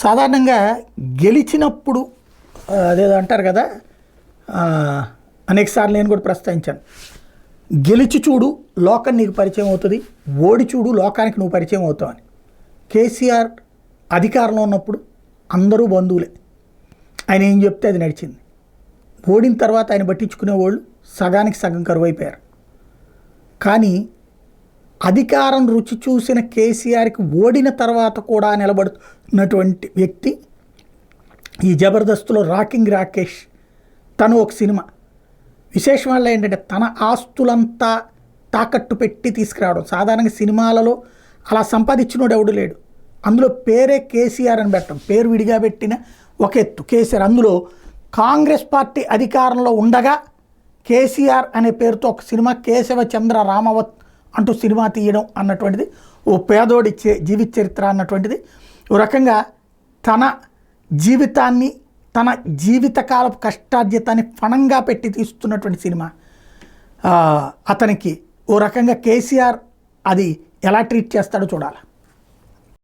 సాధారణంగా గెలిచినప్పుడు అదేదో అంటారు కదా, అనేకసార్లు నేను కూడా ప్రస్తావించాను. గెలిచి చూడు లోకం నీకు పరిచయం అవుతుంది, ఓడి చూడు లోకానికి నువ్వు పరిచయం అవుతావు అని. కేసీఆర్ అధికారంలో ఉన్నప్పుడు అందరూ బంధువులే, ఆయన ఏం చెప్తే అది నడిచింది. ఓడిన తర్వాత ఆయన పట్టించుకునే వాళ్ళు సగానికి సగం కరువైపోయారు. కానీ అధికారం రుచి చూసిన కేసీఆర్కి ఓడిన తర్వాత కూడా నిలబడుతున్నటువంటి వ్యక్తి ఈ జబర్దస్త్లో రాకింగ్ రాకేష్. తను ఒక సినిమా విశేషం వల్ల ఏంటంటే తన ఆస్తులంతా తాకట్టు పెట్టి తీసుకురావడం. సాధారణంగా సినిమాలలో అలా సంపాదించినోడు ఎవడు లేడు. అందులో పేరే కేసీఆర్ అని పెట్టడం, పేరు విడిగా పెట్టిన ఒక ఎత్తు కేసీఆర్. అందులో కాంగ్రెస్ పార్టీ అధికారంలో ఉండగా కేసీఆర్ అనే పేరుతో ఒక సినిమా కేశవ చంద్ర రామవత్ అంటూ సినిమా తీయడం అన్నటువంటిది, ఓ పేదోడి జీవిత చరిత్ర అన్నటువంటిది ఓ రకంగా తన జీవితాన్ని, తన జీవితకాలపు కష్టార్జితాన్ని ఫణంగా పెట్టి తీస్తున్నటువంటి సినిమా. అతనికి ఓ రకంగా కేసీఆర్ అది ఎలా ట్రీట్ చేస్తాడో చూడాలి.